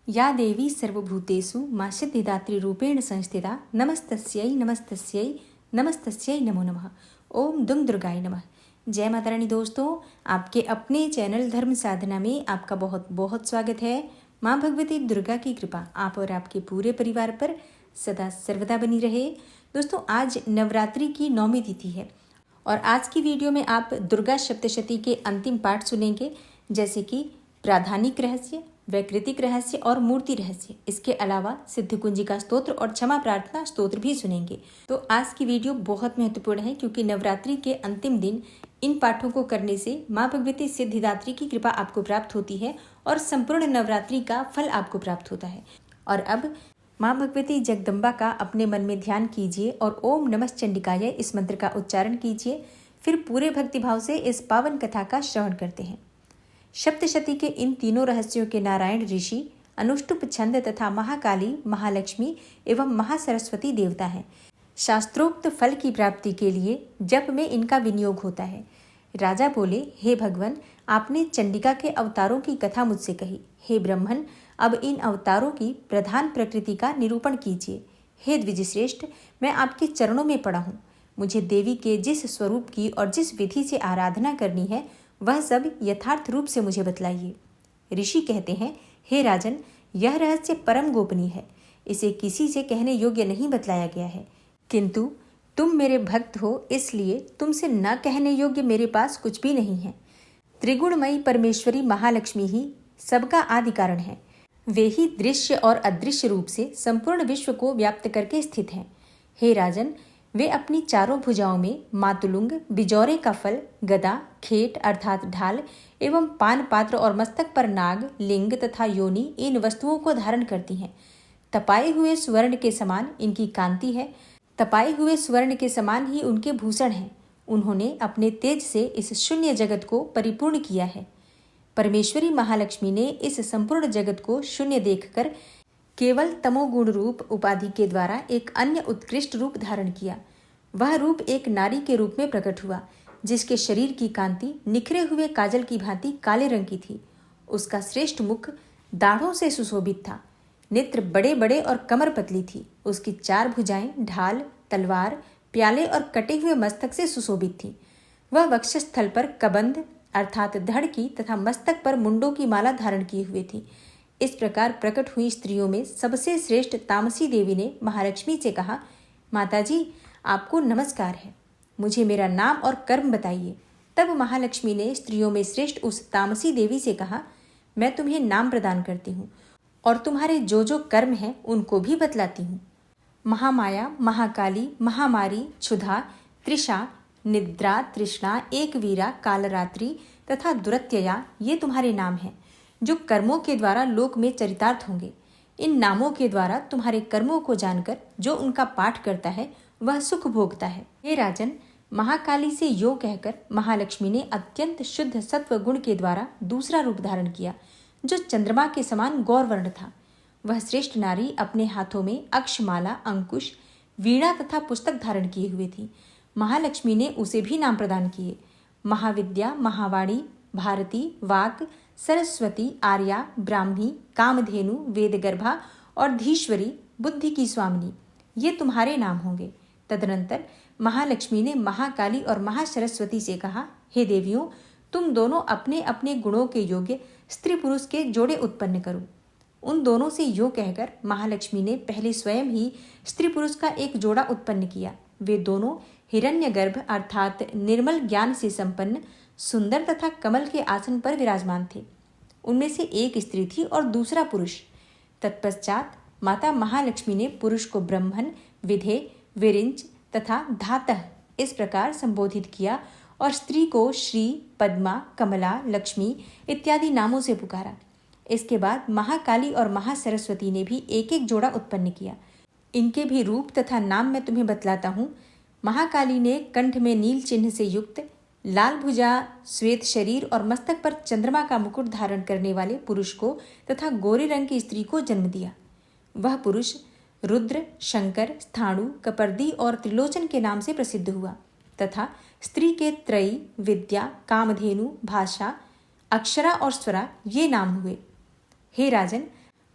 या देवी सर्वभूतेषु मा सिद्धिदात्री संस्थिता नमस्तस्यै नमस्तस्यै नमस्तस्यै नमो नमः। ओम दुंग दुर्गाय नमः। जय माता रानी। दोस्तों, आपके अपने चैनल धर्म साधना में आपका बहुत बहुत स्वागत है। माँ भगवती दुर्गा की कृपा आप और आपके पूरे परिवार पर सदा सर्वदा बनी रहे। दोस्तों, आज नवरात्रि की 9वीं तिथि है और आज की वीडियो में आप दुर्गा सप्तशती के अंतिम पाठ सुनेंगे, जैसे कि प्राधानिक रहस्य, वैकृतिक रहस्य और मूर्ति रहस्य। इसके अलावा सिद्ध कुंजिका स्तोत्र और क्षमा प्रार्थना स्तोत्र भी सुनेंगे। तो आज की वीडियो बहुत महत्वपूर्ण है, क्योंकि नवरात्रि के अंतिम दिन इन पाठों को करने से माँ भगवती सिद्धिदात्री की कृपा आपको प्राप्त होती है और संपूर्ण नवरात्रि का फल आपको प्राप्त होता है। और अब माँ भगवती जगदम्बा का अपने मन में ध्यान कीजिए और ओम नमः चंडिकाय इस मंत्र का उच्चारण कीजिए। फिर पूरे भक्तिभाव से इस पावन कथा का श्रवण करते हैं। सप्तशती के इन तीनों रहस्यों के नारायण ऋषि, अनुष्टुप छंद तथा महाकाली, महालक्ष्मी एवं महासरस्वती देवता हैं। शास्त्रोक्त फल की प्राप्ति के लिए जप में इनका विनियोग होता है। राजा बोले, हे भगवान, आपने चंडिका के अवतारों की कथा मुझसे कही। हे ब्रह्मन, अब इन अवतारों की प्रधान प्रकृति का निरूपण कीजिए। हे द्विजश्रेष्ठ, मैं आपके चरणों में पड़ा हूँ। मुझे देवी के जिस स्वरूप की और जिस विधि से आराधना करनी है, वह सब यथार्थ रूप से मुझे बतलाइए। ऋषि कहते हैं, हे राजन, यह रहस्य परम गोपनीय है। इसे किसी से कहने योग्य नहीं बतलाया गया है, किंतु तुम मेरे भक्त हो, इसलिए तुमसे न कहने योग्य मेरे पास कुछ भी नहीं है। त्रिगुणमयी परमेश्वरी महालक्ष्मी ही सबका आदि कारण है। वे ही दृश्य और अदृश्य रूप से संपूर्ण विश्व को व्याप्त करके स्थित हैं। हे राजन, वे अपनी चारों भुजाओं में मातुलुंग, बिजौरे का फल, गदा, खेट अर्थात ढाल एवं पान पात्र और मस्तक पर नाग, लिंग तथा योनि इन वस्तुओं को धारण करती हैं। तपाए हुए स्वर्ण के समान इनकी कांति है। तपाए हुए स्वर्ण के समान ही उनके भूषण हैं। उन्होंने अपने तेज से इस शून्य जगत को परिपूर्ण किया है। परमेश्वरी महालक्ष्मी ने इस संपूर्ण जगत को शून्य देखकर केवल तमोगुण रूप उपाधि के द्वारा एक अन्य उत्कृष्ट रूप धारण किया। वह रूप एक नारी के रूप में प्रकट हुआ, जिसके शरीर की कांति निखरे हुए काजल की भांति काले रंग की थी। उसका श्रेष्ठ मुख दाढ़ों से सुशोभित था। नेत्र बड़े बड़े और कमर पतली थी। उसकी 4 भुजाएं ढाल, तलवार, प्याले और कटे हुए मस्तक से सुशोभित थी। वह वक्षस्थल पर कबंध अर्थात धड़ की तथा मस्तक पर मुंडों की माला धारण किए हुए थी। इस प्रकार प्रकट हुई स्त्रियों में सबसे श्रेष्ठ तामसी देवी ने महालक्ष्मी से कहा, माताजी, आपको नमस्कार है। मुझे मेरा नाम और कर्म बताइए। तब महालक्ष्मी ने स्त्रियों में श्रेष्ठ उस तामसी देवी से कहा, मैं तुम्हें नाम प्रदान करती हूँ और तुम्हारे जो जो कर्म हैं उनको भी बतलाती हूँ। महामाया, महाकाली, महामारी, क्षुधा, त्रिषा, निद्रा, तृष्णा, एकवीरा, कालरात्रि तथा दुरत्यया, ये तुम्हारे नाम हैं, जो कर्मों के द्वारा लोक में चरितार्थ होंगे। इन नामों के द्वारा तुम्हारे कर्मों को जानकर जो उनका पाठ करता है वह सुख भोगता है। हे राजन, महाकाली से यो कहकर महालक्ष्मी ने अत्यंत शुद्ध सत्व गुण के द्वारा दूसरा रूप धारण किया, जो चंद्रमा के समान गौरवर्ण था। वह श्रेष्ठ नारी अपने हाथों में अक्षमाला, अंकुश, वीणा तथा पुस्तक धारण किए हुए थी। महालक्ष्मी ने उसे भी नाम प्रदान किए। महाविद्या, महावाणी, भारती, वाक, सरस्वती, आर्या, ब्राह्मी, कामधेनु, वेदगर्भा और धीश्वरी, बुद्धि की स्वामिनी, ये तुम्हारे नाम होंगे। तदनंतर महालक्ष्मी ने महाकाली और महासरस्वती से कहा, हे देवियों, तुम दोनों अपने अपने गुणों के योग्य स्त्री पुरुष के जोड़े उत्पन्न करो। उन दोनों से यो कहकर महालक्ष्मी ने पहले स्वयं ही स्त्री पुरुष का एक जोड़ा उत्पन्न किया। वे दोनों हिरण्यगर्भ अर्थात निर्मल ज्ञान से संपन्न, सुंदर तथा कमल के आसन पर विराजमान थे। उनमें से एक स्त्री थी और दूसरा पुरुष। तत्पश्चात माता महालक्ष्मी ने पुरुष को ब्रह्मन, विधे, विरिंच तथा धातः इस प्रकार संबोधित किया और स्त्री को श्री, पद्मा, कमला, लक्ष्मी इत्यादि नामों से पुकारा। इसके बाद महाकाली और महासरस्वती ने भी एक एक जोड़ा उत्पन्न किया। इनके भी रूप तथा नाम मैं तुम्हें बतलाता हूँ। महाकाली ने कंठ में नील चिन्ह से युक्त, लाल भुजा, श्वेत शरीर और मस्तक पर चंद्रमा का मुकुट धारण करने वाले पुरुष को तथा गोरे रंग की स्त्री को जन्म दिया। वह पुरुष रुद्र, शंकर, स्थाणु, कपर्दी और त्रिलोचन के नाम से प्रसिद्ध हुआ तथा स्त्री के त्रयी, विद्या, कामधेनु, भाषा, अक्षरा और स्वरा ये नाम हुए। हे राजन,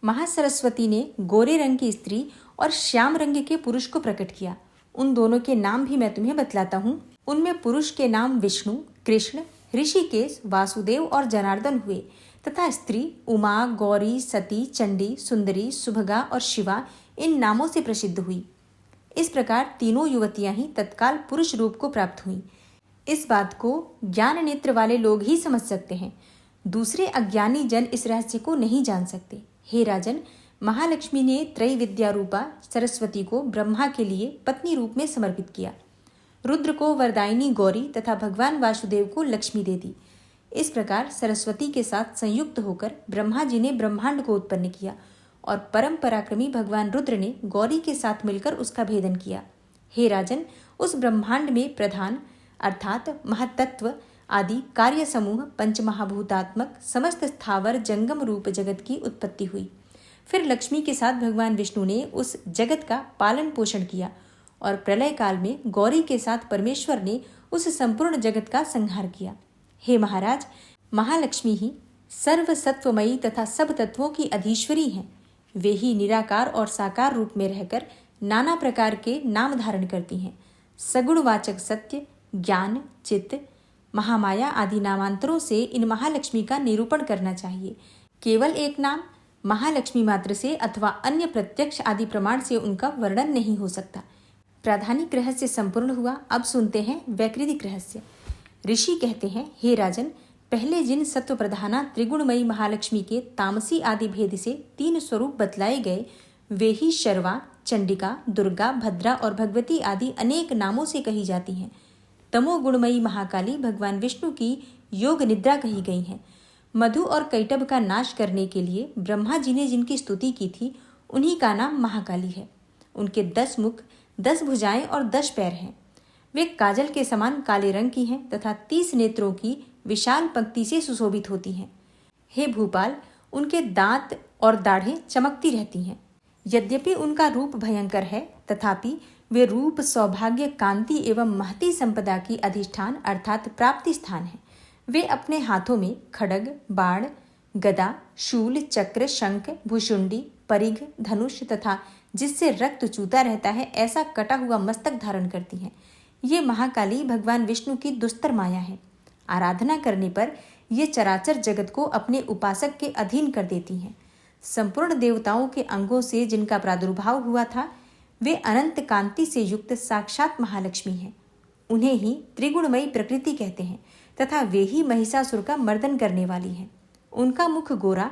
महासरस्वती ने गोरे रंग की स्त्री और श्याम रंग के पुरुष को प्रकट किया। उन दोनों के नाम भी मैं तुम्हें बतलाता हूँ। उनमें पुरुष के नाम विष्णु, कृष्ण, ऋषिकेश, वासुदेव और जनार्दन हुए तथा स्त्री उमा, गौरी, सती, चंडी, सुंदरी, सुभगा और शिवा इन नामों से प्रसिद्ध हुई। इस प्रकार तीनों युवतियां ही तत्काल पुरुष रूप को प्राप्त हुईं। इस बात को ज्ञान नेत्र वाले लोग ही समझ सकते हैं, दूसरे अज्ञानी जन इस रहस्य को नहीं जान सकते। हे राजन, महालक्ष्मी ने त्रैविद्या रूपा सरस्वती को ब्रह्मा के लिए पत्नी रूप में समर्पित किया, रुद्र को वरदायिनी गौरी तथा भगवान वासुदेव को लक्ष्मी दे दी। इस प्रकार सरस्वती के साथ संयुक्त होकर ब्रह्मा जी ने ब्रह्मांड को उत्पन्न किया और परम पराक्रमी भगवान रुद्र ने गौरी के साथ मिलकर उसका भेदन किया। हे राजन, उस ब्रह्मांड में प्रधान अर्थात महत्तत्व आदि कार्य समूह पंचमहाभूतात्मक समस्त स्थावर जंगम रूप जगत की उत्पत्ति हुई। फिर लक्ष्मी के साथ भगवान विष्णु ने उस जगत का पालन पोषण किया और प्रलय काल में गौरी के साथ परमेश्वर ने उस संपूर्ण जगत का संहार किया। हे महाराज, महालक्ष्मी ही सर्व सत्वमयी तथा सब तत्वों की अधीश्वरी हैं। वे ही निराकार और साकार रूप में रहकर नाना प्रकार के नाम धारण करती हैं। सगुणवाचक सत्य, ज्ञान, चित्त, महामाया आदि नामांतरों से इन महालक्ष्मी का निरूपण करना चाहिए। केवल एक नाम महालक्ष्मी मात्र से अथवा अन्य प्रत्यक्ष आदि प्रमाण से उनका वर्णन नहीं हो सकता। प्राधानिक रहस्य संपूर्ण हुआ। अब सुनते हैं वैकृतिक रहस्य। ऋषि कहते हैं, हे राजन, पहले जिन सत्व प्रधाना त्रिगुणमयी महालक्ष्मी के तामसी आदि भेद से 3 स्वरूप बतलाए गए, वे ही शर्वा, चंडिका, दुर्गा, भद्रा और भगवती आदि अनेक नामों से कही जाती हैं। तमोगुणमयी महाकाली भगवान विष्णु की योग निद्रा कही गई हैं। मधु और कैटभ का नाश करने के लिए ब्रह्मा जी ने जिनकी स्तुति की थी, उन्हीं का नाम महाकाली है। उनके 10 मुख, 10 भुजाएं और 10 पैर हैं। वे काजल के समान काले रंग की हैं तथा 30 नेत्रों की विशाल पंक्ति से सुशोभित होती हैं। हे भूपाल, उनके दांत और दाढ़ें चमकती रहती हैं। यद्यपि उनका रूप भयंकर है, तथापि वे रूप, सौभाग्य, कांति एवं महती संपदा की अधिष्ठान अर्थात प्राप्ति स्थान है। वे अपने हाथों में खड्ग, बाण, गदा, शूल, चक्र, शंख, भुशुंडी, परिघ, धनुष तथा जिससे रक्त चूता रहता है ऐसा कटा हुआ मस्तक धारण करती हैं। ये महाकाली भगवान विष्णु की दुस्तर माया है। आराधना करने पर ये चराचर जगत को अपने उपासक के अधीन कर देती हैं। संपूर्ण देवताओं के अंगों से जिनका प्रादुर्भाव हुआ था, वे अनंत कांति से युक्त साक्षात महालक्ष्मी हैं। उन्हें ही त्रिगुणमयी प्रकृति कहते हैं तथा वे ही महिषासुर का मर्दन करने वाली हैं। उनका मुख गोरा,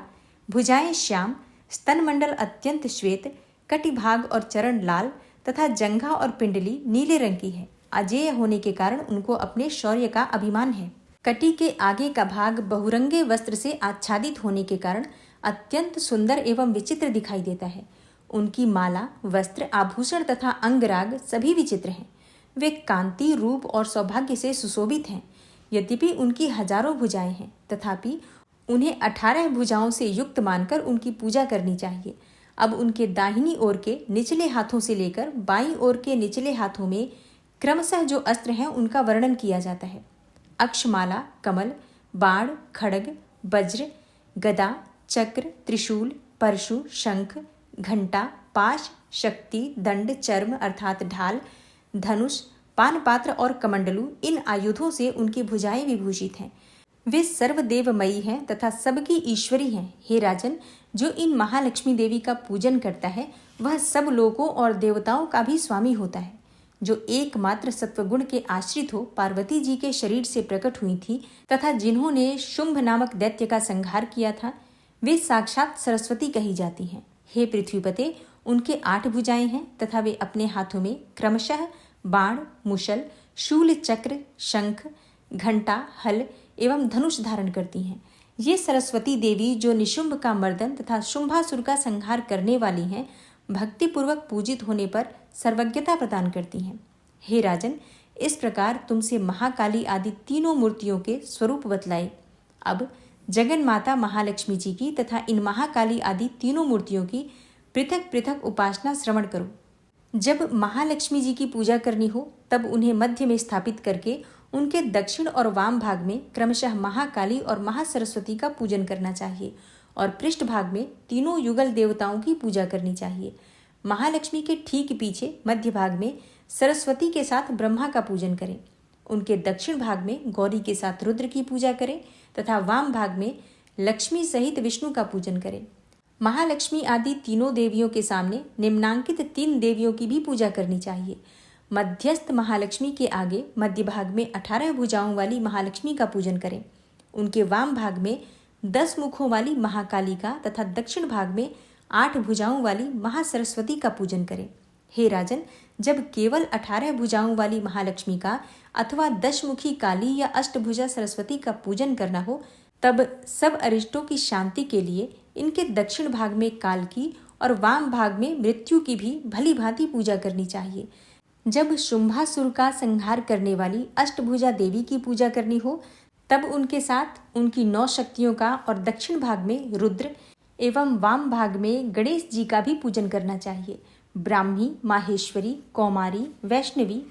भुजाएं श्याम, स्तनमंडल अत्यंत श्वेत, कटिभाग और चरण लाल तथा जंघा और पिंडली नीले रंग की है। अजेय होने के कारण उनको अपने शौर्य का अभिमान है। कटी के आगे का भाग बहुरंगे वस्त्र से आच्छादित होने के कारण अत्यंत सुंदर एवं विचित्र दिखाई देता है। उनकी माला, वस्त्र, आभूषण तथा अंगराग सभी विचित्र हैं। वे कांति, रूप और सौभाग्य से सुशोभित हैं। यद्यपि उनकी हजारों भुजाएं हैं, तथापि उन्हें 18 भुजाओं से युक्त मानकर उनकी पूजा करनी चाहिए। अब उनके दाहिनी ओर के निचले हाथों से लेकर बाईं ओर के निचले हाथों में क्रमशः जो अस्त्र हैं उनका वर्णन किया जाता है। अक्षमाला, कमल, बाण, खड्ग, वज्र, गदा, चक्र, त्रिशूल, परशु, शंख, घंटा, पाश, शक्ति, दंड, चर्म अर्थात ढाल, धनुष, पानपात्र और कमंडलू, इन आयुधों से उनकी भुजाएं विभूषित हैं। वे सर्वदेवमयी हैं तथा सबकी ईश्वरी हैं। हे राजन, जो इन महालक्ष्मी देवी का पूजन करता है वह सब लोकों और देवताओं का भी स्वामी होता है। जो एकमात्र सत्वगुण के आश्रित हो पार्वती जी के शरीर से प्रकट हुई थी तथा जिन्होंने शुंभ नामक दैत्य का संहार किया था, वे साक्षात सरस्वती कही जाती हैं। हे पृथ्वीपते, उनके 8 भुजाएं हैं तथा वे अपने हाथों में क्रमशः बाण, मुशल, शूल, चक्र, शंख, घंटा, हल एवं धनुष धारण करती हैं। ये सरस्वती देवी जो निशुंभ का मर्दन तथा शुंभासुर का संहार करने वाली हैं, भक्तिपूर्वक पूजित होने पर सर्वज्ञता प्रदान करती हैं। हे राजन, इस प्रकार तुमसे महाकाली आदि तीनों मूर्तियों के स्वरूप बतलाए। अब जगन माता महालक्ष्मी जी की तथा इन महाकाली आदि तीनों मूर्तियों की पृथक पृथक उपासना श्रवण करो। जब महालक्ष्मी जी की पूजा करनी हो तब उन्हें मध्य में स्थापित करके उनके दक्षिण और वाम भाग में क्रमशः महाकाली और महासरस्वती का पूजन करना चाहिए और पृष्ठभाग में तीनों युगल देवताओं की पूजा करनी चाहिए। महालक्ष्मी के ठीक पीछे मध्य भाग में सरस्वती के साथ ब्रह्मा का पूजन करें। उनके दक्षिण भाग में गौरी के साथ रुद्र की पूजा करें तथा वाम भाग में लक्ष्मी सहित विष्णु का पूजन करें। महालक्ष्मी आदि तीनों देवियों के सामने निम्नांकित 3 देवियों की भी पूजा करनी चाहिए। मध्यस्थ महालक्ष्मी के आगे मध्य भाग में 18 भुजाओं वाली महालक्ष्मी का पूजन करें। उनके वाम भाग में 10 मुखों वाली महाकाली का तथा दक्षिण भाग में 8 भुजाओं वाली महासरस्वती का पूजन करें। हे राजन, जब केवल 18 भुजाओं वाली महालक्ष्मी का अथवा 10 मुखी काली या अष्टभुजा सरस्वती का पूजन करना हो, तब सब अरिष्टों की शांति के लिए इनके दक्षिण भाग में काल की और वाम भाग में मृत्यु की भी भली भांति पूजा करनी चाहिए। जब शुंभासुर का संहार करने वाली अष्टभुजा देवी की पूजा करनी हो, तब उनके साथ उनकी 9 शक्तियों का और दक्षिण भाग में रुद्र एवं वाम भाग में गणेश जी का भी पूजन करना चाहिए। ब्राह्मी, माहेश्वरी, कौमारी, वैष्णवी,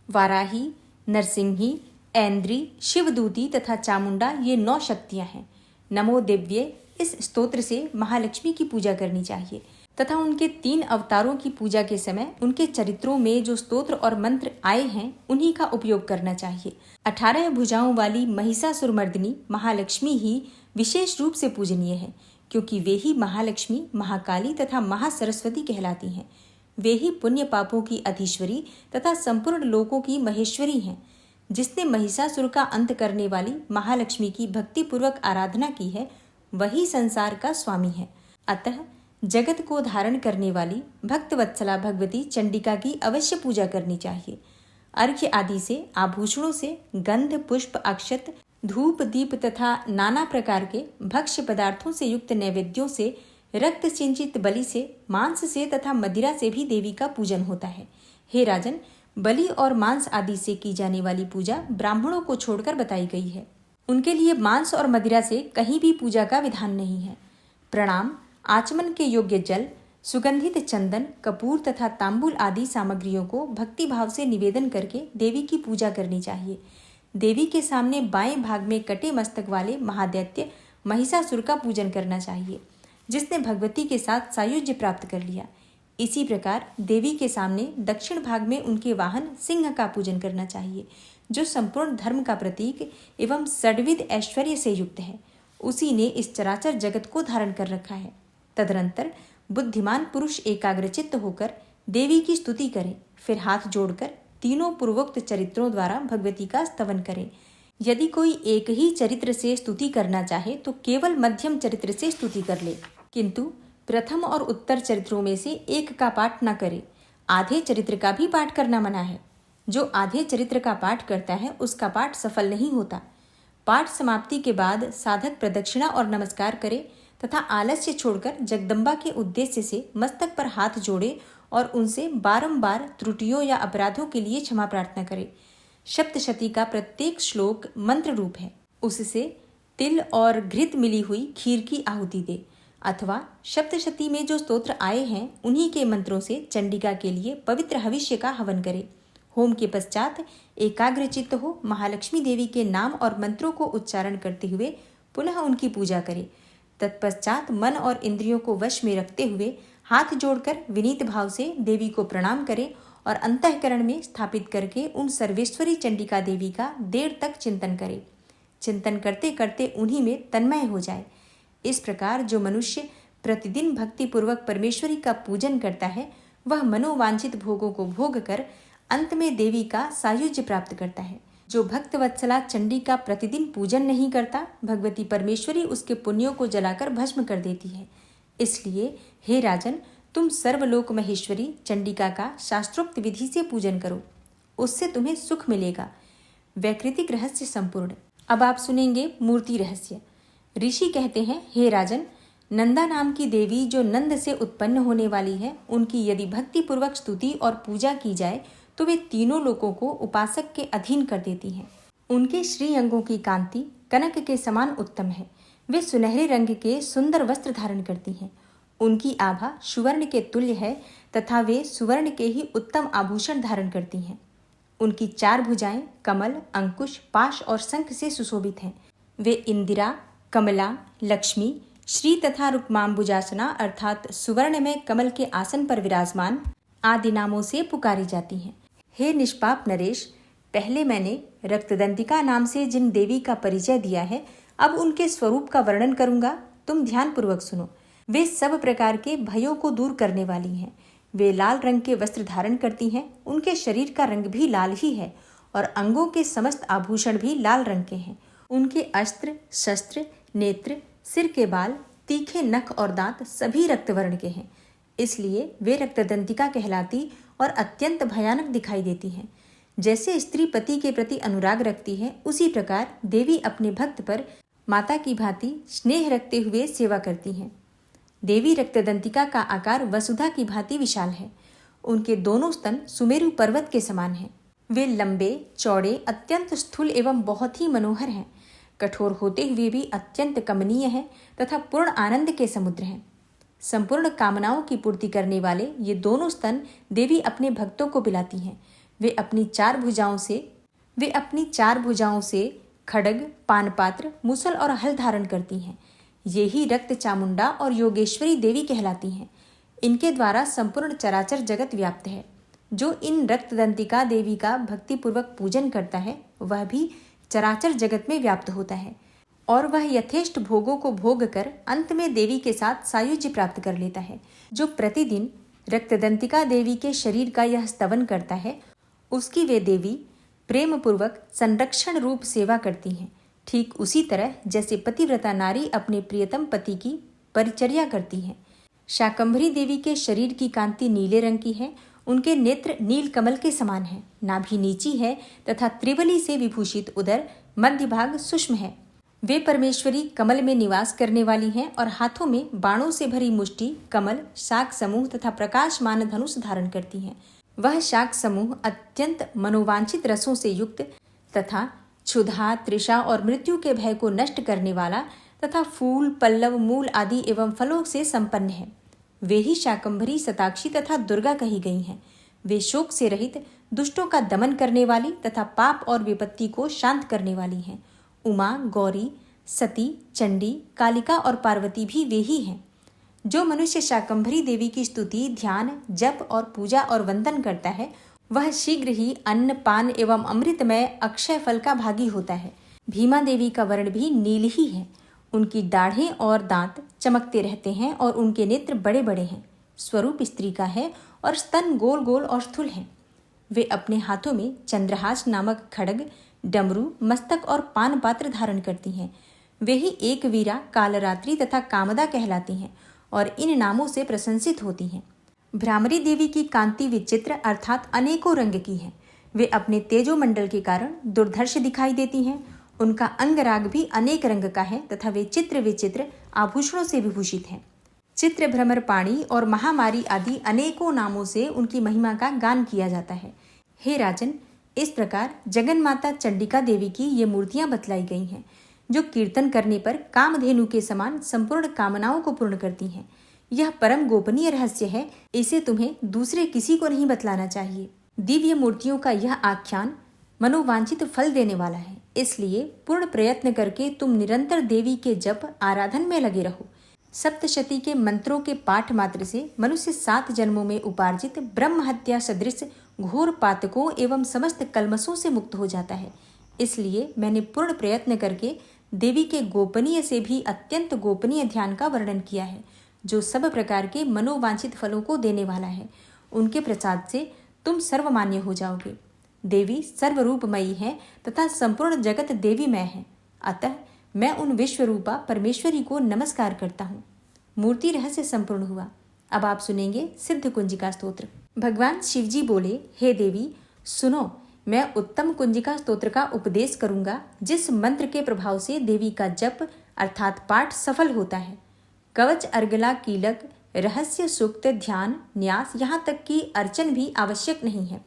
वाराही, नरसिंही, ऐन्द्री, शिवदूती तथा चामुंडा ये 9 शक्तियां हैं। नमो दिव्ये इस स्तोत्र से महालक्ष्मी की पूजा करनी चाहिए तथा उनके 3 अवतारों की पूजा के समय उनके चरित्रों में जो स्तोत्र और मंत्र आए हैं उन्हीं का उपयोग करना चाहिए। 18 भुजाओं वाली महिषासुरमर्दिनी महालक्ष्मी ही विशेष रूप से पूजनीय है, क्योंकि वे ही महालक्ष्मी, महाकाली तथा महासरस्वती कहलाती हैं। वे ही पुण्य पापों की अधीश्वरी तथा संपूर्ण लोकों की महेश्वरी हैं। जिसने महिषासुर का अंत करने वाली महालक्ष्मी की भक्ति पूर्वक आराधना की है, वही संसार का स्वामी है। अतः जगत को धारण करने वाली भक्तवत्सला भगवती चंडिका की अवश्य पूजा करनी चाहिए। अर्घ्य आदि से, आभूषणों से, गंध, पुष्प, अक्षत, धूप, दीप तथा नाना प्रकार के भक्ष्य पदार्थों से युक्त नैवेद्यों से, रक्त सिंचित बलि से, मांस से तथा मदिरा से भी देवी का पूजन होता है। हे राजन, बलि और मांस आदि से की जाने वाली पूजा ब्राह्मणों को छोड़कर बताई गई है। उनके लिए मांस और मदिरा से कहीं भी पूजा का विधान नहीं है। प्रणाम, आचमन के योग्य जल, सुगंधित चंदन, कपूर तथा तांबुल आदि सामग्रियों को भक्ति भाव से निवेदन करके देवी की पूजा करनी चाहिए। देवी के सामने बाएं भाग में कटे मस्तक वाले महादैत्य महिषासुर का पूजन करना चाहिए, जिसने भगवती के साथ सायुज्य प्राप्त कर लिया। इसी प्रकार देवी के सामने दक्षिण भाग में उनके वाहन सिंह का पूजन करना चाहिए, जो संपूर्ण धर्म का प्रतीक एवं षड्विध ऐश्वर्य से युक्त है। उसी ने इस चराचर जगत को धारण कर रखा है। तदनंतर बुद्धिमान पुरुष एकाग्रचित्त होकर देवी की स्तुति करें, फिर हाथ जोड़कर तीनों पूर्वोक्त चरित्रों द्वारा भगवती का स्तवन करें। यदि कोई एक ही चरित्र से स्तुति करना चाहे तो केवल मध्यम चरित्र से स्तुति कर ले, किंतु प्रथम और उत्तर चरित्रों में से एक का पाठ न करे। आधे चरित्र का भी पाठ करना मना है। जो आधे चरित्र का पाठ करता है उसका पाठ सफल नहीं होता। पाठ समाप्ति के बाद साधक प्रदक्षिणा और नमस्कार करे तथा आलस्य छोड़कर जगदम्बा के उद्देश्य से मस्तक पर हाथ जोड़े और उनसे बारंबार त्रुटियों या अपराधों के लिए क्षमा प्रार्थना करे। सप्तशती का प्रत्येक श्लोक मंत्र रूप है। उससे तिल और घृत मिली हुई खीर की आहुति दे, अथवा सप्तशती में जो स्तोत्र आए हैं उन्हीं के मंत्रों से चंडिका के लिए पवित्र हविष्य का हवन करे। होम के पश्चात एकाग्रचित्त हो महालक्ष्मी देवी के नाम और मंत्रों को उच्चारण करते हुए पुनः उनकी पूजा करे। तत्पश्चात मन और इंद्रियों को वश में रखते हुए हाथ जोड़कर विनीत भाव से देवी को प्रणाम करे और अंतःकरण में स्थापित करके उन सर्वेश्वरी चंडिका देवी का देर तक चिंतन करे। चिंतन करते करते उन्हीं में तन्मय हो जाए। इस प्रकार जो मनुष्य प्रतिदिन भक्ति पूर्वक परमेश्वरी का पूजन करता है, वह मनोवांछित भोगों को भोग कर अंत में देवी का सायुज्य प्राप्त करता है। जो भक्त वत्सला चंडी का प्रतिदिन पूजन नहीं करता, भगवती परमेश्वरी उसके पुण्यों को जलाकर भस्म कर देती है। इसलिए हे राजन, तुम सर्वलोक महेश्वरी चंडिका का शास्त्रोक्त विधि से पूजन करो, उससे तुम्हें सुख मिलेगा। वैकृतिक रहस्य संपूर्ण। अब आप सुनेंगे मूर्ति रहस्य। ऋषि कहते हैं, हे राजन, नंदा नाम की देवी जो नंद से उत्पन्न होने वाली है, उनकी यदि भक्ति पूर्वक स्तुति और पूजा की जाए तो वे तीनों लोकों को उपासक के अधीन कर देती हैं। उनके श्री अंगों की कांति कनक के समान उत्तम है। वे सुनहरे रंग के सुंदर वस्त्र धारण करती हैं। उनकी आभा सुवर्ण के तुल्य है तथा वे सुवर्ण के ही उत्तम आभूषण धारण करती हैं। उनकी 4 भुजाएं कमल, अंकुश, पाश और शंख से सुशोभित हैं। वे इंदिरा, कमला, लक्ष्मी, श्री तथा रुक्माम्बुजासना अर्थात सुवर्ण में कमल के आसन पर विराजमान आदि नामों से पुकारी जाती हैं। हे निष्पाप नरेश, पहले मैंने रक्तदंतिका नाम से जिन देवी का परिचय दिया है, अब उनके स्वरूप का वर्णन करूंगा। तुम ध्यान पूर्वक सुनो। वे सब प्रकार के भयों को दूर करने वाली हैं। वे लाल रंग के वस्त्र धारण करती हैं। उनके शरीर का रंग भी लाल ही है और अंगों के समस्त आभूषण भी लाल रंग के हैं। उनके अस्त्र, शस्त्र, नेत्र, सिर के बाल, तीखे नख और दांत सभी रक्तवर्ण के हैं। इसलिए वे रक्तदंतिका कहलाती और अत्यंत भयानक दिखाई देती हैं। जैसे स्त्री पति के प्रति अनुराग रखती है, उसी प्रकार देवी अपने भक्त पर माता की भांति स्नेह रखते हुए सेवा करती हैं। देवी रक्तदंतिका का आकार वसुधा की भांति विशाल है। उनके दोनों स्तन सुमेरु पर्वत के समान हैं। वे लंबे, चौड़े, अत्यंत स्थूल एवं बहुत ही मनोहर हैं। कठोर होते हुए भी अत्यंत कमनीय हैं तथा पूर्ण आनंद के समुद्र हैं। संपूर्ण कामनाओं की पूर्ति करने वाले ये दोनों स्तन देवी अपने भक्तों को पिलाती हैं। वे अपनी चार भुजाओं से खड्ग, पानपात्र, मुसल और हल धारण करती हैं। ये ही रक्त चामुंडा और योगेश्वरी देवी कहलाती हैं। इनके द्वारा संपूर्ण चराचर जगत व्याप्त है। जो इन रक्तदंतिका देवी का भक्तिपूर्वक पूजन करता है, वह भी चराचर जगत में व्याप्त होता है और वह यथेष्ट भोगों को भोग कर अंत में देवी के साथ सायुज्य प्राप्त कर लेता है। जो प्रतिदिन रक्तदंतिका देवी के शरीर का यह स्तवन करता है, उसकी वे देवी प्रेम पूर्वक संरक्षण रूप सेवा करती हैं। ठीक उसी तरह जैसे पतिव्रता नारी अपने प्रियतम पति की परिचर्या करती है। शाकंभरी देवी के शरीर की कांति नीले रंग की है। उनके नेत्र नील कमल के समान है। नाभि नीची है तथा त्रिवली से विभूषित उदर मध्य भाग सूक्ष्म है। वे परमेश्वरी कमल में निवास करने वाली हैं और हाथों में बाणों से भरी मुष्टि, कमल, शाक समूह तथा प्रकाशमान धनुष धारण करती हैं। वह शाक समूह अत्यंत मनोवांछित रसों से युक्त तथा क्षुधा, तृषा और मृत्यु के भय को नष्ट करने वाला तथा फूल, पल्लव, मूल आदि एवं फलों से संपन्न है। वे ही शाकंभरी, शताक्षी तथा दुर्गा कही गई हैं। वे शोक से रहित, दुष्टों का दमन करने वाली तथा पाप और विपत्ति को शांत करने वाली हैं। उमा, गौरी, सती, चंडी, कालिका और पार्वती भी वे ही हैं। जो मनुष्य शाकंभरी देवी की स्तुति, ध्यान, जप और पूजा और वंदन करता है, वह शीघ्र ही अन्न, पान एवं अमृतमय अक्षय फल का भागी होता है। भीमा देवी का वर्ण भी नील ही है। उनकी दाढ़ें और दांत चमकते रहते हैं और उनके नेत्र बड़े बड़े हैं। स्वरूप स्त्री का है और स्तन गोल गोल और स्थूल हैं। वे अपने हाथों में चंद्रहास नामक खड्ग, डमरू, मस्तक और पान पात्र धारण करती हैं। वे ही एक वीरा, कालरात्रि तथा कामदा कहलाती हैं और इन नामों से प्रशंसित होती हैं। भ्रामरी देवी की कांति विचित्र अर्थात अनेकों रंग की है। वे अपने तेजोमंडल के कारण दुर्धर्ष दिखाई देती हैं। उनका अंगराग भी अनेक रंग का है तथा वे चित्र विचित्र आभूषणों से विभूषित हैं। चित्र, भ्रमर, पाणी और महामारी आदि अनेकों नामों से उनकी महिमा का गान किया जाता है। हे राजन, इस प्रकार जगन माता चंडिका देवी की ये मूर्तियां बतलाई गई हैं, जो कीर्तन करने पर कामधेनु के समान संपूर्ण कामनाओं को पूर्ण करती हैं। यह परम गोपनीय रहस्य है। इसे तुम्हें दूसरे किसी को नहीं बतलाना चाहिए। दिव्य मूर्तियों का यह आख्यान मनोवांछित फल देने वाला है। इसलिए पूर्ण प्रयत्न करके तुम निरंतर देवी के जप, आराधन में लगे रहो। सप्तशती के मंत्रों के पाठ मात्र से मनुष्य 7 जन्मों में उपार्जित ब्रह्म हत्या सदृश घोर पातकों एवं समस्त कल्मशों से मुक्त हो जाता है। इसलिए मैंने पूर्ण प्रयत्न करके देवी के गोपनीय से भी अत्यंत गोपनीय ध्यान का वर्णन किया है, जो सब प्रकार के मनोवांछित फलों को देने वाला है। उनके प्रसाद से तुम सर्वमान्य हो जाओगे। देवी सर्वरूपमयी है तथा संपूर्ण जगत देवीमय है। अतः मैं उन विश्वरूपा परमेश्वरी को नमस्कार करता हूँ। मूर्ति रहस्य संपूर्ण हुआ। अब आप सुनेंगे सिद्ध कुंजिका स्तोत्र। भगवान शिवजी बोले, हे देवी सुनो, मैं उत्तम कुंजिका स्तोत्र का उपदेश करूंगा, जिस मंत्र के प्रभाव से देवी का जप अर्थात पाठ सफल होता है। कवच, अर्गला, कीलक, रहस्य, सूक्त, ध्यान, न्यास, यहाँ तक कि अर्चन भी आवश्यक नहीं है।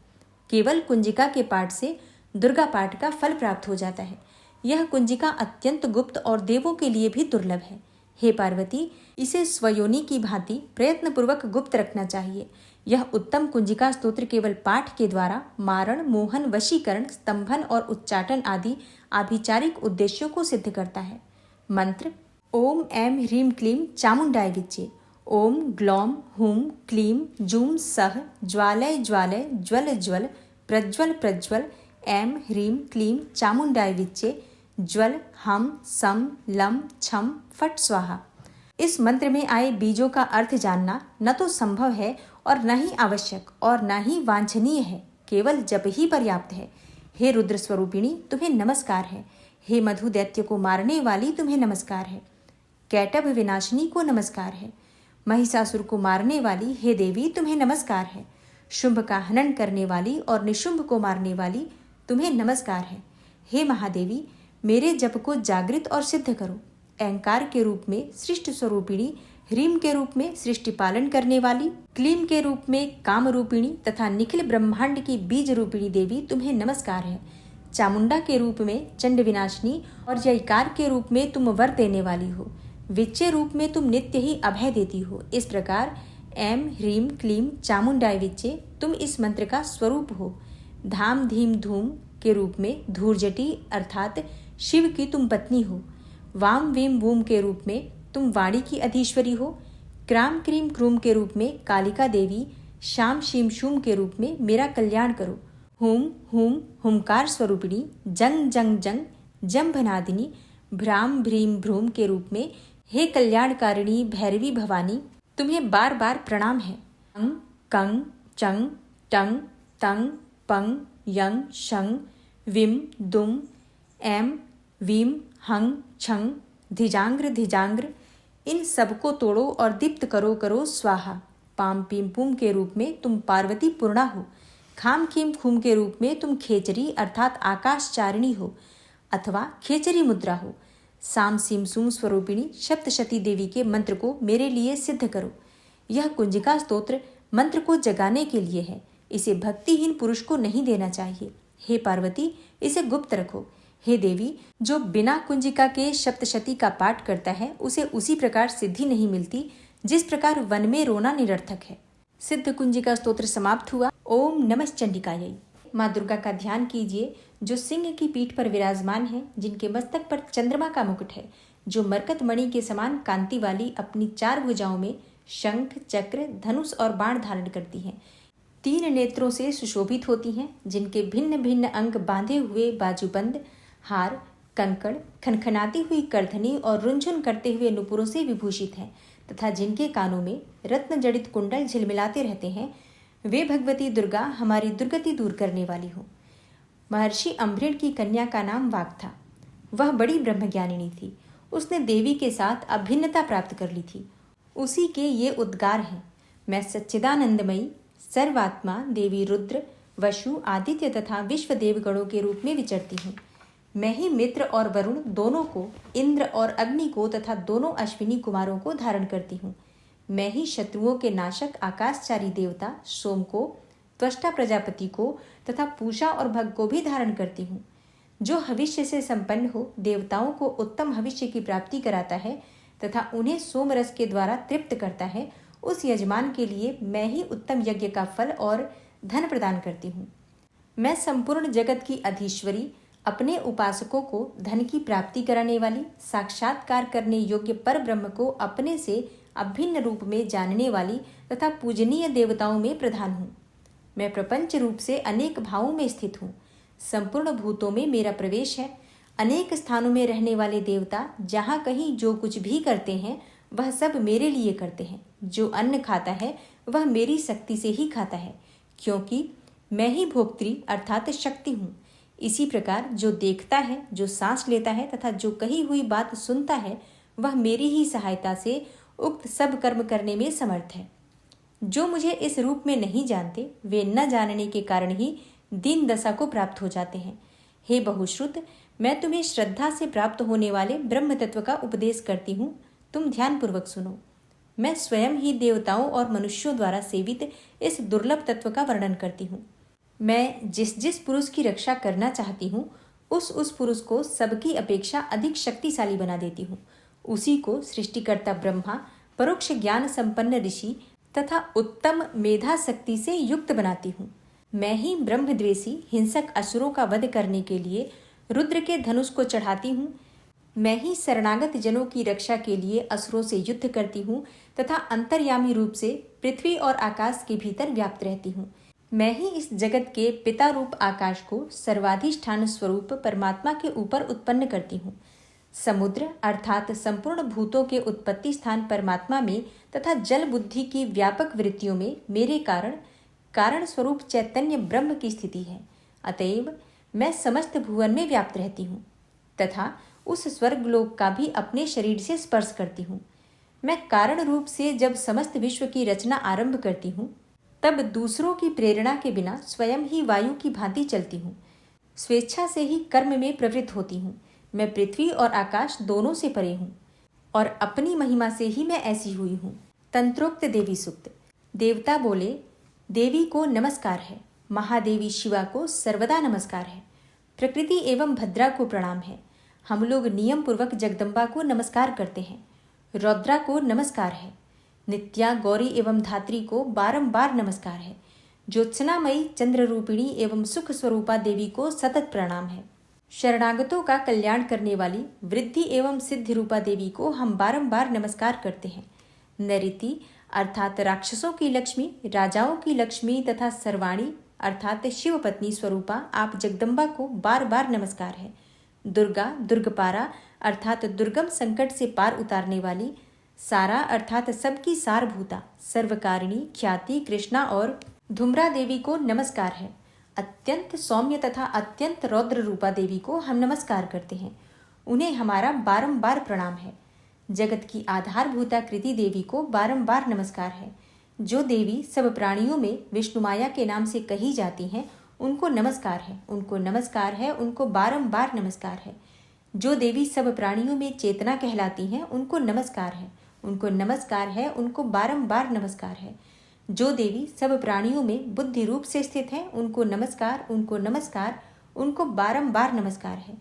केवल कुंजिका के पाठ से दुर्गा पाठ का फल प्राप्त हो जाता है। यह कुंजिका अत्यंत गुप्त और देवों के लिए भी दुर्लभ है। हे पार्वती, इसे स्वयोनि की भांति प्रयत्नपूर्वक गुप्त रखना चाहिए। यह उत्तम कुंजिका स्तोत्र केवल पाठ के द्वारा मारण, मोहन, वशीकरण, स्तंभन और उच्चाटन आदि आभिचारिक उद्देश्यों को सिद्ध करता है। मंत्र: ओम ऐं ह्रीं क्लीं चामुण्डाय विच्चे। ओम ग्लौं हूं क्लीं जूं सः ज्वालय ज्वालय ज्वल ज्वल प्रज्वल प्रज्वल ऐं ह्रीं क्लीं चामुण्डाय विच्चे ज्वल हम सम लं छम फट स्वाहा। इस मंत्र में आए बीजों का अर्थ जानना न तो संभव है और न ही आवश्यक और न ही वांछनीय है, केवल जप ही पर्याप्त है। हे रुद्र स्वरूपिणी तुम्हें नमस्कार है। हे मधु दैत्य को मारने वाली तुम्हें नमस्कार है। कैटभ विनाशिनी को नमस्कार है। महिषासुर को मारने वाली हे देवी तुम्हें नमस्कार है। शुंभ का हनन करने वाली और निशुंभ को मारने वाली तुम्हें नमस्कार है। हे महादेवी मेरे जप को जागृत और सिद्ध करो। अहंकार के रूप में सृष्टि स्वरूपिणी, ह्रीम के रूप में सृष्टि पालन करने वाली, क्लीम के रूप में काम रूपिणी तथा निखिल ब्रह्मांड की बीज रूपिणी देवी तुम्हें नमस्कार है। चामुंडा के रूप में चंड विनाशिनी और जयकार के रूप में तुम वर देने वाली हो। विच्चे रूप में तुम नित्य ही अभय देती हो। इस प्रकार ऐं ह्रीं क्लीं चामुंडाय विच्चे तुम इस मंत्र का स्वरूप हो। धाम धीम धूम के रूप में धूर्जटी अर्थात शिव की तुम पत्नी हो। वाम वीम वूम के रूप में तुम वाणी की अधीश्वरी हो। क्राम क्रीम क्रूम के रूप में कालिका देवी, शाम शीम शूम के रूप में मेरा कल्याण करो। हुम हुम हुंकार स्वरूपिणी, जंग जंग जंग जंभनादिनी, भ्राम भ्रीम भ्रूम के रूप में हे कल्याणकारिणी भैरवी भवानी तुम्हें बार बार प्रणाम है। अंग कंग चंग टंग तंग पंग यंग शंग विम दुम ऐं वीम हंग छंग धिजांग्र धिजांग्र इन सबको तोड़ो और दीप्त करो करो स्वाहा। पाम पीम पुम के रूप में तुम पार्वती पूर्णा हो। खाम खीम खूम के रूप में तुम खेचरी अर्थात आकाशचारिणी हो अथवा खेचरी मुद्रा हो। साम सीम सूम स्वरूपिणी सप्तशती देवी के मंत्र को मेरे लिए सिद्ध करो। यह कुंजिका स्तोत्र मंत्र को जगाने के लिए है। इसे भक्तिहीन पुरुष को नहीं देना चाहिए। हे पार्वती इसे गुप्त रखो। हे देवी जो बिना कुंजिका के सप्तशती का पाठ करता है उसे उसी प्रकार सिद्धि नहीं मिलती जिस प्रकार वन में रोना निरर्थक है। सिद्ध कुंजिका स्तोत्र समाप्त हुआ। ओम नमः चंडिकायै। माँ दुर्गा का ध्यान कीजिए जो सिंह की पीठ पर विराजमान है, जिनके मस्तक पर चंद्रमा का मुकुट है, जो मरकत मणि के समान कांति वाली अपनी 4 भुजाओं में शंख चक्र धनुष और बाण धारण करती हैं। 3 नेत्रों से सुशोभित होती हैं, जिनके भिन्न भिन्न अंग बांधे हुए बाजूबंद, हार, कंकड़, खनखनाती हुई करधनी और रुंझुन करते हुए नुपुरों से विभूषित हैं तथा जिनके कानों में रत्न जड़ित कुंडल झिलमिलाते रहते हैं। वे भगवती दुर्गा हमारी दुर्गति दूर करने वाली हो। महर्षि अम्भृण की कन्या का नाम वाग था। वह बड़ी ब्रह्मज्ञानिनी थी। उसने देवी के साथ अभिन्नता प्राप्त कर ली थी। उसी के ये उद्गार हैं। मैं सच्चिदानंदमयी सर्वात्मा देवी रुद्र वसु आदित्य तथा विश्व देवगणों के रूप में विचरती हूँ। मैं ही मित्र और वरुण दोनों को, इंद्र और अग्नि को तथा दोनों अश्विनी कुमारों को धारण करती हूँ। मैं ही शत्रुओं के नाशक आकाशचारी देवता सोम को, त्वष्टा प्रजापति को तथा पूषा और भग को भी धारण करती हूँ। जो हविष्य से संपन्न हो देवताओं को उत्तम हविष्य की प्राप्ति कराता है तथा उन्हें सोम रस के द्वारा तृप्त करता है, उस यजमान के लिए मैं ही उत्तम यज्ञ का फल और धन प्रदान करती हूँ। मैं संपूर्ण जगत की अधीश्वरी, अपने उपासकों को धन की प्राप्ति कराने वाली, साक्षात्कार करने योग्य पर ब्रह्म को अपने से अभिन्न रूप में जानने वाली तथा पूजनीय देवताओं में प्रधान हूँ। मैं प्रपंच रूप से अनेक भावों में स्थित हूँ। संपूर्ण भूतों में मेरा प्रवेश है। अनेक स्थानों में रहने वाले देवता जहाँ कहीं जो कुछ भी करते हैं वह सब मेरे लिए करते हैं। जो अन्न खाता है वह मेरी शक्ति से ही खाता है, क्योंकि मैं ही भोक्त्री अर्थात शक्ति हूँ। इसी प्रकार जो देखता है, जो सांस लेता है तथा जो कही हुई बात सुनता है वह मेरी ही सहायता से उक्त सब कर्म करने में समर्थ है। जो मुझे इस रूप में नहीं जानते वे न जानने के कारण ही दीन दशा को प्राप्त हो जाते हैं। हे बहुश्रुत, मैं तुम्हें श्रद्धा से प्राप्त होने वाले ब्रह्म तत्व का उपदेश करती हूँ। तुम ध्यानपूर्वक सुनो। मैं स्वयं ही देवताओं और मनुष्यों द्वारा सेवित इस दुर्लभ तत्व का वर्णन करती हूँ। मैं जिस जिस पुरुष की रक्षा करना चाहती हूँ उस पुरुष को सबकी अपेक्षा अधिक शक्तिशाली बना देती हूँ। उसी को सृष्टिकर्ता ब्रह्मा, परोक्ष ज्ञान संपन्न ऋषि तथा उत्तम मेधा शक्ति से युक्त बनाती हूँ। मैं ही ब्रह्मद्वेषी हिंसक असुरों का वध करने के लिए रुद्र के धनुष को चढ़ाती हूँ। मैं ही शरणागत जनों की रक्षा के लिए असुरों से युद्ध करती हूँ तथा अंतर्यामी रूप से पृथ्वी और आकाश के भीतर व्याप्त रहती हूँ। मैं ही इस जगत के पिता रूप आकाश को सर्वाधिष्ठान स्वरूप परमात्मा के ऊपर उत्पन्न करती हूँ। समुद्र अर्थात संपूर्ण भूतों के उत्पत्ति स्थान परमात्मा में तथा जल बुद्धि की व्यापक वृत्तियों में मेरे कारण स्वरूप चैतन्य ब्रह्म की स्थिति है। अतएव मैं समस्त भुवन में व्याप्त रहती हूँ तथा उस स्वर्गलोक का भी अपने शरीर से स्पर्श करती हूँ। मैं कारण रूप से जब समस्त विश्व की रचना आरंभ करती हूँ तब दूसरों की प्रेरणा के बिना स्वयं ही वायु की भांति चलती हूँ। स्वेच्छा से ही कर्म में प्रवृत्त होती हूँ। मैं पृथ्वी और आकाश दोनों से परे हूँ और अपनी महिमा से ही मैं ऐसी हुई हूँ। तंत्रोक्त देवी सूक्त। देवता बोले, देवी को नमस्कार है, महादेवी शिवा को सर्वदा नमस्कार है, प्रकृति एवं भद्रा को प्रणाम है। हम लोग नियम पूर्वक जगदम्बा को नमस्कार करते हैं। रौद्रा को नमस्कार है, नित्या गौरी एवं धात्री को बारंबार नमस्कार है। ज्योत्सनामयी चंद्र रूपिणी एवं सुख स्वरूपा देवी को सतत प्रणाम है। शरणागतों का कल्याण करने वाली वृद्धि एवं सिद्धि रूपा देवी को हम बारंबार नमस्कार करते हैं। नैऋति अर्थात राक्षसों की लक्ष्मी, राजाओं की लक्ष्मी तथा सर्वाणी अर्थात शिव पत्नी स्वरूपा आप जगदम्बा को बार बार नमस्कार है। दुर्गा दुर्गपारा अर्थात दुर्गम संकट से पार उतारने वाली, सारा अर्थात सबकी सारभूता, सर्वकारिणी ख्याति कृष्णा और धूम्रा देवी को नमस्कार है। अत्यंत सौम्य तथा अत्यंत रौद्र रूपा देवी को हम नमस्कार करते हैं। उन्हें हमारा बारंबार प्रणाम है। जगत की आधारभूता कृति देवी को बारंबार नमस्कार है। जो देवी सब प्राणियों में विष्णु माया के नाम से कही जाती हैं उनको नमस्कार है, उनको नमस्कार है, उनको बारंबार नमस्कार है। जो देवी सब प्राणियों में चेतना कहलाती हैं उनको नमस्कार है, उनको नमस्कार है, उनको बारंबार नमस्कार है। जो देवी सब प्राणियों में बुद्धि रूप से स्थित है उनको नमस्कार, उनको नमस्कार, उनको बारंबार नमस्कार है।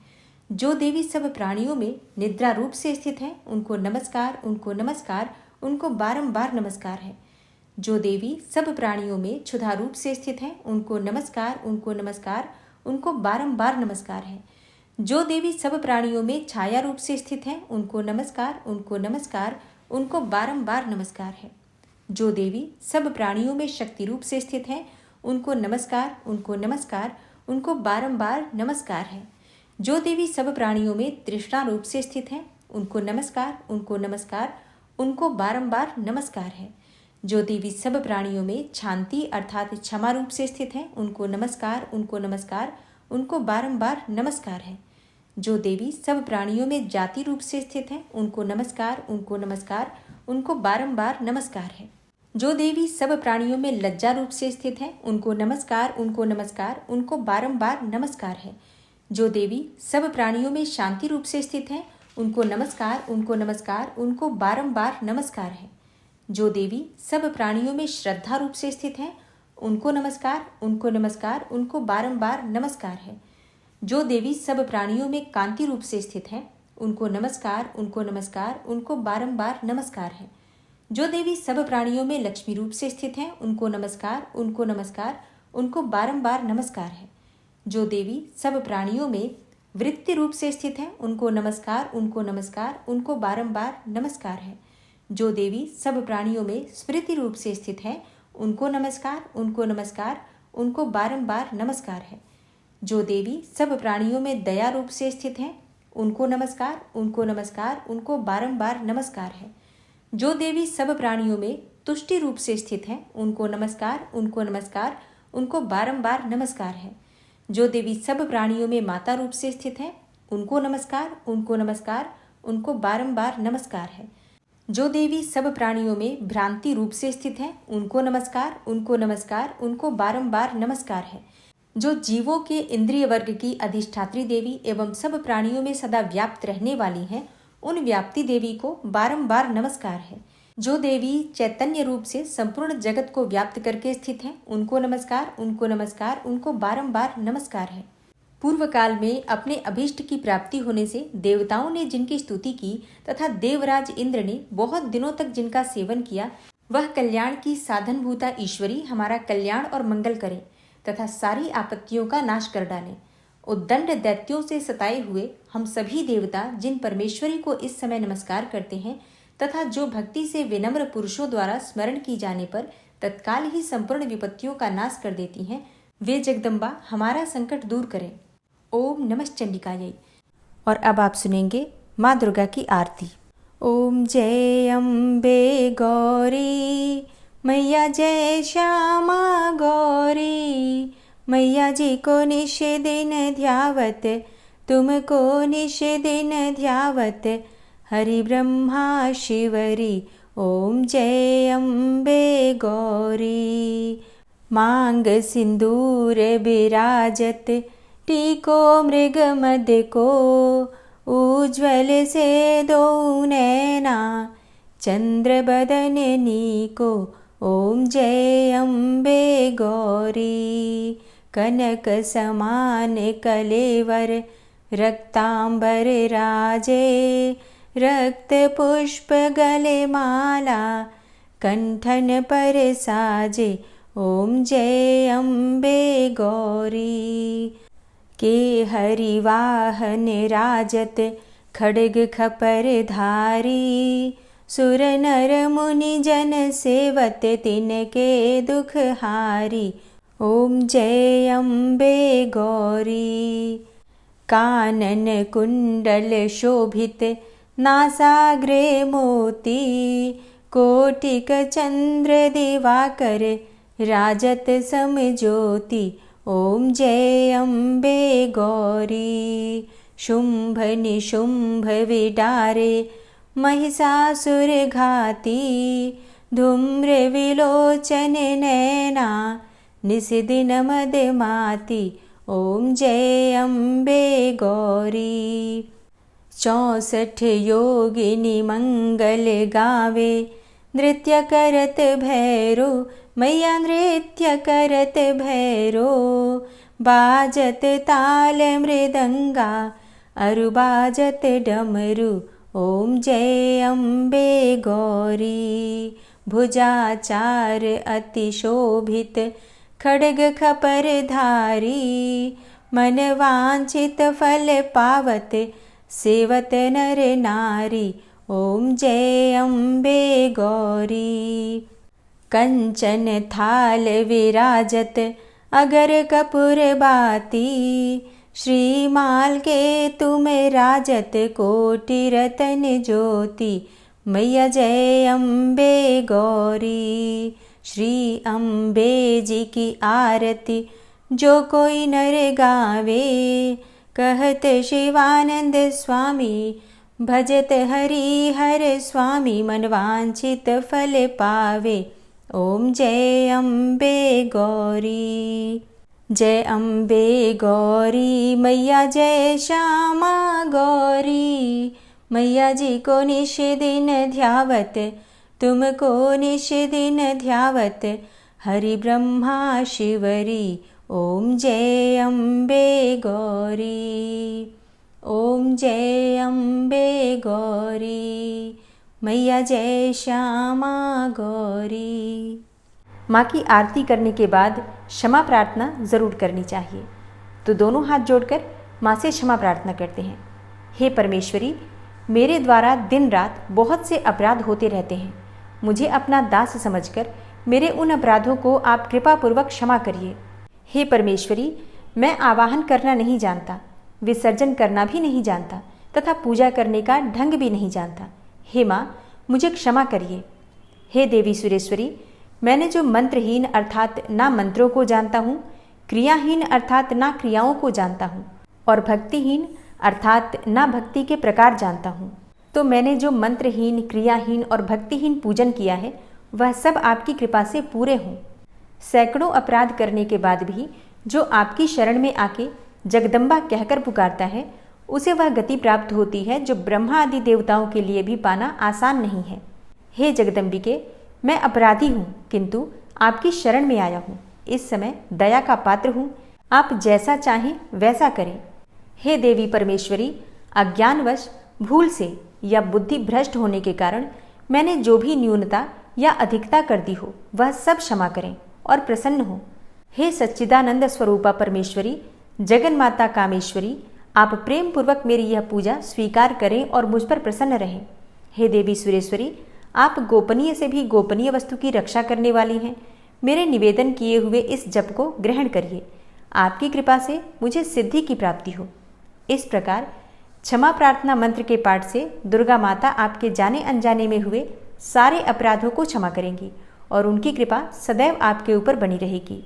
जो देवी सब प्राणियों में निद्रा रूप से स्थित है उनको नमस्कार, उनको नमस्कार, उनको बारंबार नमस्कार है। जो देवी सब प्राणियों में क्षुधा रूप से स्थित है उनको नमस्कार, उनको नमस्कार, उनको बारंबार नमस्कार है। जो देवी सब प्राणियों में छाया रूप से स्थित है उनको नमस्कार, उनको नमस्कार, उनको बारंबार नमस्कार है। जो देवी सब प्राणियों में शक्ति रूप से स्थित है उनको नमस्कार, उनको नमस्कार, उनको बारंबार नमस्कार है। जो देवी सब प्राणियों में तृष्णा रूप से स्थित है उनको नमस्कार, उनको नमस्कार, उनको बारंबार नमस्कार है। जो देवी सब प्राणियों में शांति अर्थात क्षमा रूप से स्थित है उनको नमस्कार, उनको नमस्कार, उनको बारंबार नमस्कार है। जो देवी सब प्राणियों में जाति रूप से स्थित है उनको नमस्कार, उनको नमस्कार, उनको बारंबार नमस्कार है। जो देवी सब प्राणियों में लज्जा रूप से स्थित है उनको नमस्कार, उनको नमस्कार, उनको बारंबार नमस्कार है। जो देवी सब प्राणियों में शांति रूप से स्थित है उनको नमस्कार, उनको नमस्कार, उनको बारंबार नमस्कार है। जो देवी सब प्राणियों में श्रद्धा रूप से स्थित है उनको नमस्कार, उनको नमस्कार, उनको बारंबार नमस्कार है। जो देवी सब प्राणियों में कांति रूप से स्थित है उनको नमस्कार, उनको नमस्कार, उनको बारंबार नमस्कार है। जो देवी सब प्राणियों में लक्ष्मी रूप से स्थित है उनको नमस्कार, उनको नमस्कार, उनको बारंबार नमस्कार है। जो देवी सब प्राणियों में वृत्ति रूप से स्थित है उनको नमस्कार, उनको नमस्कार, उनको बारंबार नमस्कार है। जो देवी सब प्राणियों में स्मृति रूप से स्थित है उनको नमस्कार, उनको नमस्कार, उनको बारंबार नमस्कार है। जो देवी सब प्राणियों में दया रूप से स्थित है उनको नमस्कार, उनको नमस्कार, उनको बारंबार नमस्कार है। जो देवी सब प्राणियों में तुष्टि रूप से स्थित है उनको नमस्कार, उनको नमस्कार, उनको बारंबार नमस्कार है। जो देवी सब प्राणियों में माता रूप से स्थित है उनको नमस्कार, उनको नमस्कार, उनको बारंबार नमस्कार है। जो देवी सब प्राणियों में भ्रांति रूप से स्थित है उनको नमस्कार, उनको नमस्कार, उनको बारंबार नमस्कार है। जो जीवों के इंद्रिय वर्ग की अधिष्ठात्री देवी एवं सब प्राणियों में सदा व्याप्त रहने वाली हैं उन व्याप्ति देवी को बारंबार नमस्कार है। जो देवी चैतन्य रूप से संपूर्ण जगत को व्याप्त करके स्थित हैं उनको नमस्कार, उनको नमस्कार, उनको बारंबार नमस्कार है। पूर्व काल में अपने अभीष्ट की प्राप्ति होने से देवताओं ने जिनकी स्तुति की तथा देवराज इंद्र ने बहुत दिनों तक जिनका सेवन किया, वह कल्याण की साधनभूता ईश्वरी हमारा कल्याण और मंगल करे तथा सारी आपत्तियों का नाश कर डाले। उद्दंड दैत्यों से सताए हुए हम सभी देवता जिन परमेश्वरी को इस समय नमस्कार करते हैं तथा जो भक्ति से विनम्र पुरुषों द्वारा स्मरण की जाने पर तत्काल ही संपूर्ण विपत्तियों का नाश कर देती हैं, वे जगदम्बा हमारा संकट दूर करें। ओम नमः चंडिकायै। और अब आप सुनेंगे माँ दुर्गा की आरती। ओम जय अम्बे गौरी मैया, जय श्यामा गौरी मैया जी को निश दिन ध्यावत, तुमको निश दिन ध्यावत, हरि ब्रह्मा शिवरी। ओम जय अम्बे गौरी। मांग सिंदूर विराजत, टीको मृग मद को, उज्ज्वल से दो नैना, चंद्र बदन नीको। ओम जय अम्बे गौरी। कनक समान कलेवर, रक्तांबर राजे, रक्त पुष्प गले माला, कंठन पर साजे। ओम जय अम्बे गौरी। के हरि वाहन राजत, खड्ग खपर धारी, सुर नर मुनि जन सेवत, तिनके दुख हारी। ओम जय अम्बे गौरी। कानन कुंडल शोभित, नासाग्रे मोती, कोटिक चंद्र दिवाकर, राजत सम ज्योति। ओम जय अम्बे गौरी। शुंभ निशुंभ विडारे, महिषासुर घाती, धूम्र विलोचन नैना, निशिदिन मद माती। ओम जय अम्बे गौरी। 64 योगिनी मंगल गावे, नृत्य करत भैरो मैया, नृत्य करत भैरो, बाजत ताल मृदंगा, अरु बाजत डमरू। ओम जय अम्बे गौरी। भुजाचार अति शोभित, खड्ग खपर धारी, मन वांछित फल पावत, सेवत नर नारी। ओम जय अम्बे गौरी। कंचन थाल विराजत, अगर कपूर बाती, श्रीमाल के तुम राजत, कोटि रतन ज्योति। मैया जय अम्बे गौरी। श्री अम्बे जी की आरती, जो कोई नर गावे, कहत शिवानंद स्वामी, भजत हरि हर स्वामी, मनवांछित फल पावे। ओम जय अम्बे गौरी। जय अम्बे गौरी मैया, जय श्यामा गौरी मैया जी को निश दिन ध्यावत, तुमको निश दिन ध्यावत, हरि ब्रह्मा शिवरी। ओम जय अम्बे गौरी। ओम जय अम्बे गौरी मैया, जय श्यामा गौरी। माँ की आरती करने के बाद क्षमा प्रार्थना ज़रूर करनी चाहिए। तो दोनों हाथ जोड़कर माँ से क्षमा प्रार्थना करते हैं। हे परमेश्वरी, मेरे द्वारा दिन रात बहुत से अपराध होते रहते हैं। मुझे अपना दास समझकर मेरे उन अपराधों को आप कृपापूर्वक क्षमा करिए। हे परमेश्वरी, मैं आवाहन करना नहीं जानता, विसर्जन करना भी नहीं जानता तथा पूजा करने का ढंग भी नहीं जानता। हे माँ, मुझे क्षमा करिए। हे देवी सुरेश्वरी, मैंने जो मंत्रहीन अर्थात ना मंत्रों को जानता हूँ, क्रियाहीन अर्थात ना क्रियाओं को जानता हूँ और भक्तिहीन अर्थात ना भक्ति के प्रकार जानता हूँ, तो मैंने जो मंत्रहीन, क्रियाहीन और भक्तिहीन पूजन किया है वह सब आपकी कृपा से पूरे हों। सैकड़ों अपराध करने के बाद भी जो आपकी शरण में आके जगदम्बा कहकर पुकारता है, उसे वह गति प्राप्त होती है जो ब्रह्मा आदि देवताओं के लिए भी पाना आसान नहीं है। हे जगदम्बिके, मैं अपराधी हूँ, किंतु आपकी शरण में आया हूँ। इस समय दया का पात्र हूँ, आप जैसा चाहें वैसा करें। हे देवी परमेश्वरी, अज्ञानवश, भूल से या बुद्धि भ्रष्ट होने के कारण मैंने जो भी न्यूनता या अधिकता कर दी हो वह सब क्षमा करें और प्रसन्न हो। हे सच्चिदानंद स्वरूपा परमेश्वरी, जगन माता कामेश्वरी, आप प्रेम पूर्वक मेरी यह पूजा स्वीकार करें और मुझ पर प्रसन्न रहें। हे देवी सुरेश्वरी, आप गोपनीय से भी गोपनीय वस्तु की रक्षा करने वाली हैं। मेरे निवेदन किए हुए इस जप को ग्रहण करिए। आपकी कृपा से मुझे सिद्धि की प्राप्ति हो। इस प्रकार क्षमा प्रार्थना मंत्र के पाठ से दुर्गा माता आपके जाने अनजाने में हुए सारे अपराधों को क्षमा करेंगी और उनकी कृपा सदैव आपके ऊपर बनी रहेगी।